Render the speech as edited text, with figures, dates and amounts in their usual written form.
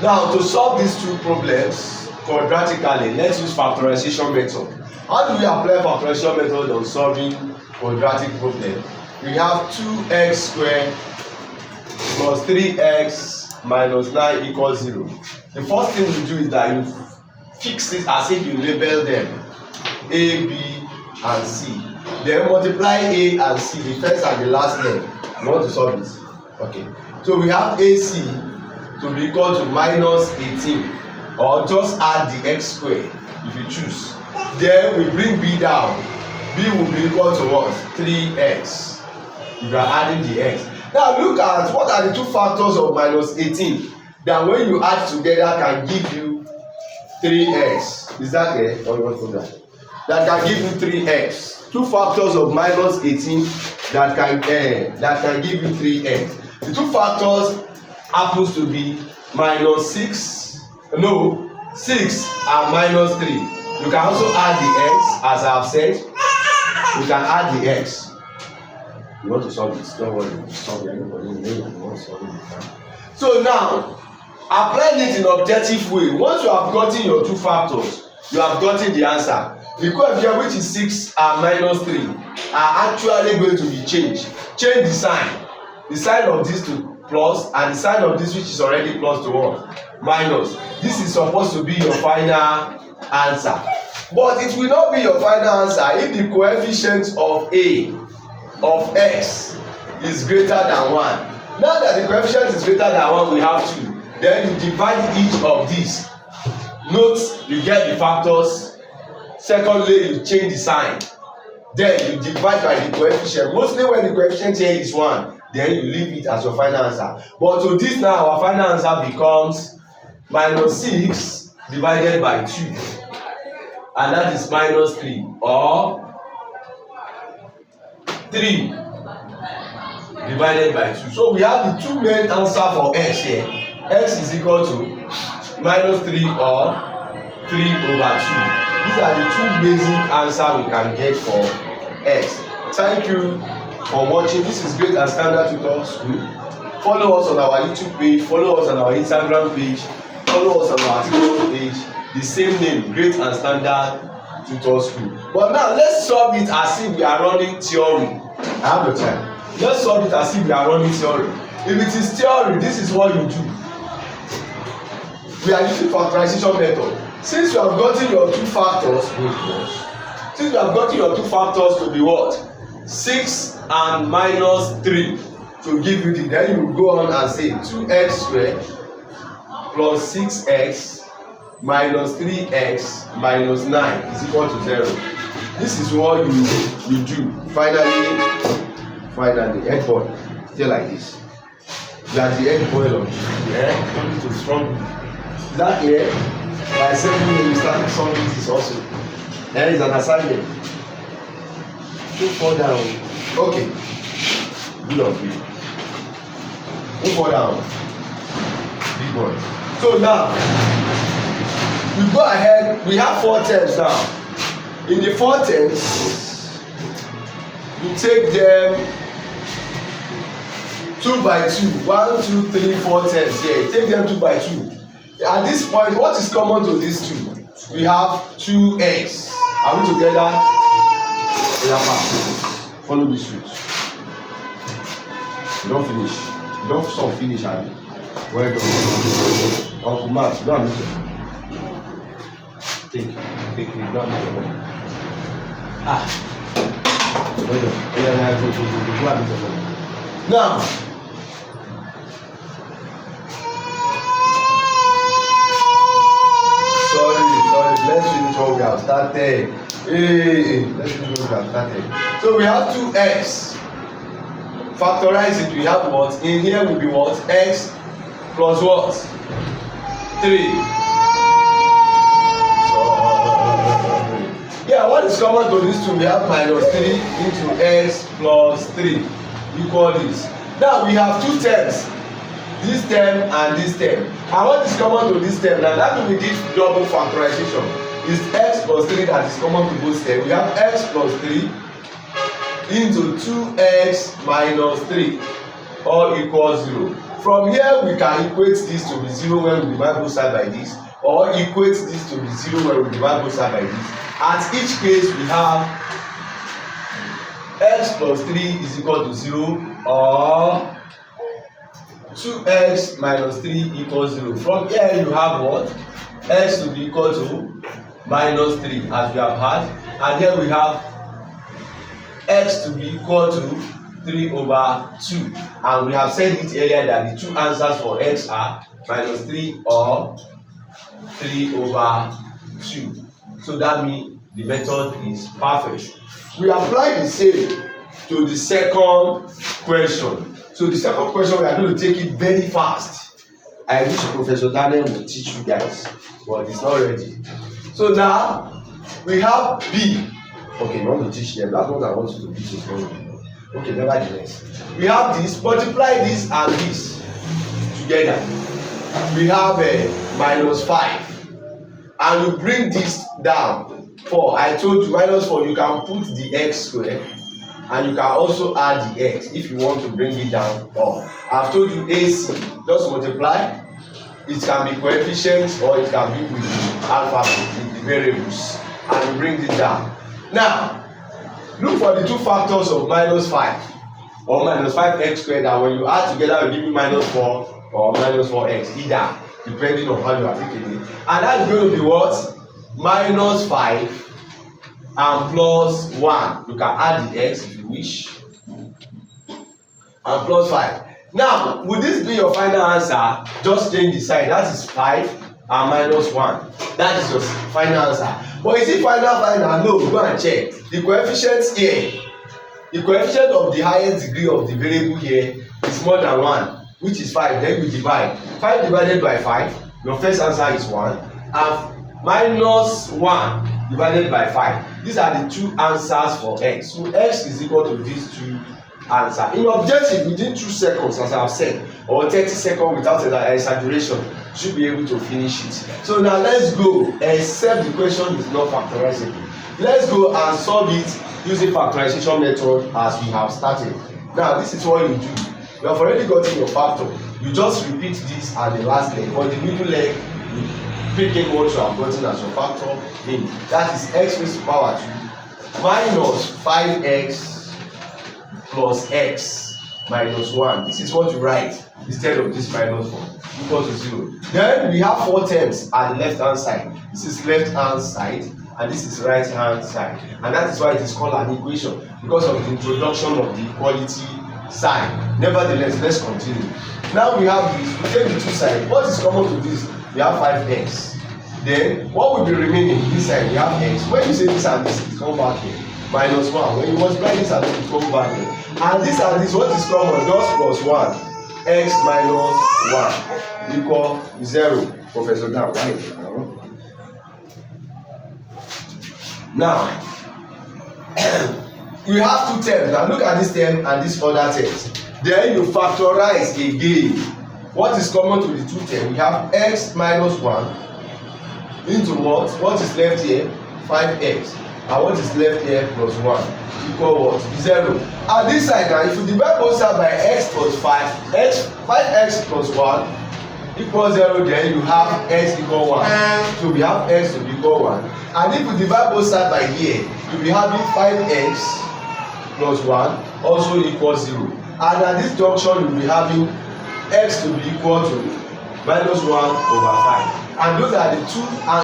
Now to solve these two problems quadratically, let's use factorization method. How do we apply factorization method on solving quadratic problem? We have 2x squared plus 3x minus 9 equals 0. The first thing you do is that you fix it as if you label them A, B, and C. Then multiply A and C, the first and the last name. You want to solve this? Okay. So we have AC to be equal to minus 18, or just add the x squared if you choose. Then we bring B down. B will be equal to what? 3x. If you are adding the x. Now look at what are the two factors of minus 18 that when you add together can give you 3x. Is that clear? Or you want to do that? That can give you 3x. Two factors of minus 18 that can give you 3x. The two factors happens to be minus 6 and minus 3. You can also add the x, as I have said. You can add the x. You want to solve it, don't worry, solve it. So now, applying it in objective way. Once you have gotten your two factors, you have gotten the answer. The coefficient, which is 6 and minus 3, are actually going to be changed. Change the sign. The sign of this to plus, and the sign of this which is already plus to what? Minus. This is supposed to be your final answer. But it will not be your final answer if the coefficient of A of x is greater than 1. Now that the coefficient is greater than 1, we have 2. Then you divide each of these. Note, you get the factors. Secondly, you change the sign. Then you divide by the coefficient. Mostly when the coefficient here is 1, then you leave it as your final answer. But to this now, our final answer becomes minus 6 divided by 2. And that is minus 3, or 3 divided by 2. So we have the two main answer for x here. X is equal to minus 3 or 3 over 2. These are the two basic answer we can get for x. Thank you for watching. This is Great and Standard Tutor School. Follow us on our YouTube page, follow us on our Instagram page, follow us on our TikTok page. The same name, Great and Standard Tutor School. But now let's solve it as if we are running theory. I have your time. Let's solve it as if we are running theory. If it is theory, this is what you do. We are using factorization method. Since you have gotten your two factors, since you have gotten your two factors to be what? 6 and minus 3 to give you the, then you will go on and say 2x squared plus 6x minus 3x minus 9 is equal to 0. This is what you do. Finally, egg boil. Stay like this. That the egg boil of don't to strong. Is that clear? By 7 you start solving this also. There is an assignment. Move further down. Okay. Good of you. Move further down. Big boy. So now we go ahead. We have 4 terms now. In the 4 terms, you take them 2 by 2. 1, 2, 3, 4 terms here. You take them 2 by 2. At this point, what is common to these two? We have 2x. Are we together? Follow this route. You don't finish. You don't stop finish, have you? Well done. Uncle Max, don't miss it. Take it. Don't miss it. Well done. Now, sorry, let's finish what we have started. Let's finish what we have started. So we have 2x. Factorize it, we have what? In here will be what? X plus what? 3. Yeah, what is common to these two? We have minus 3 into x plus 3 equal this. Now we have 2 terms. This term and this term. And what is common to this term? Now that will be this double factorization. Is x plus 3 that is common to both terms. We have x plus 3 into 2x minus 3 all equals 0. From here we can equate this to be 0 when we divide both sides by this, or equate this to be 0 when we divide both sides by this. At each case we have x plus 3 is equal to 0, or 2x minus 3 equals 0. From here you have what? X to be equal to minus 3 as we have had, and here we have x to be equal to 3 over 2, and we have said it earlier that the two answers for x are minus 3 or 3 over 2. So that means the method is perfect. We apply the same to the second question. So the second question, we are going to take it very fast. I wish Professor Daniel would teach you guys, but it's not ready. So now we have b. Okay, you want to teach them. That's what I want you to teach them. Okay, nevertheless, we have this. Multiply this and this together. We have a minus 5, and you bring this down 4. I told you minus 4. You can put the x square, and you can also add the x if you want to bring it down. Or I've told you AC. Just multiply. It can be coefficients or it can be with alpha, the variables, and you bring it down. Now, look for the two factors of minus 5 or minus 5x squared, that when you add together will give you minus 4 or minus 4x, either, depending on how you are taking it. And that is going to be what? Minus 5 and plus 1. You can add the x if you wish. And plus 5. Now, would this be your final answer? Just change the sign. That is 5 and minus 1. That is your final answer. But is it final? No, go and check. The coefficients here, the coefficient of the highest degree of the variable here is more than 1, which is 5. Then you divide. 5 divided by 5, your first answer is 1. And minus 1 divided by 5. These are the two answers for x. So x is equal to these two answers. In objective, within 2 seconds, as I have said, or 30 seconds without exaggeration, you should be able to finish it. So now let's go, except the question is not factorizable. Let's go and solve it using factorization method as we have started. Now this is what you do. You have already gotten your factor. You just repeat this at the last leg, or the middle leg, you pick in what you have gotten as your factor in. That is x raised to power 2 minus 5x plus x minus 1. This is what you write instead of this minus 1 equal to 0. Then we have 4 terms at the left hand side. This is left hand side and this is right hand side, and that is why it is called an equation, because of the introduction of the equality sign. Nevertheless, let's continue. Now we have this. We take the two sides. What is common to this? We have 5x. Then what will be remaining? This side we have x. When you say this and this, it comes back here. Minus 1. When you multiply this and this, it comes back here. And this, what is common? Just plus 1. X minus 1 equal 0. Professor, now right? Now we have 2 terms. Now look at this term and this other terms. Then you factorize again. What is common to the 2 terms? We have x minus 1 into what? What is left here? 5x. And what is left here? Plus 1 equal what? 0. And this side now, if you divide both sides by x plus 5, 5x plus 1 equals 0, then you have x equal 1. So we have x to be equal 1. And if you divide both sides by here, you'll be having 5x plus 1 also equals 0. And at this junction, you'll be having x to be equal to minus 1 over 5. And those are the two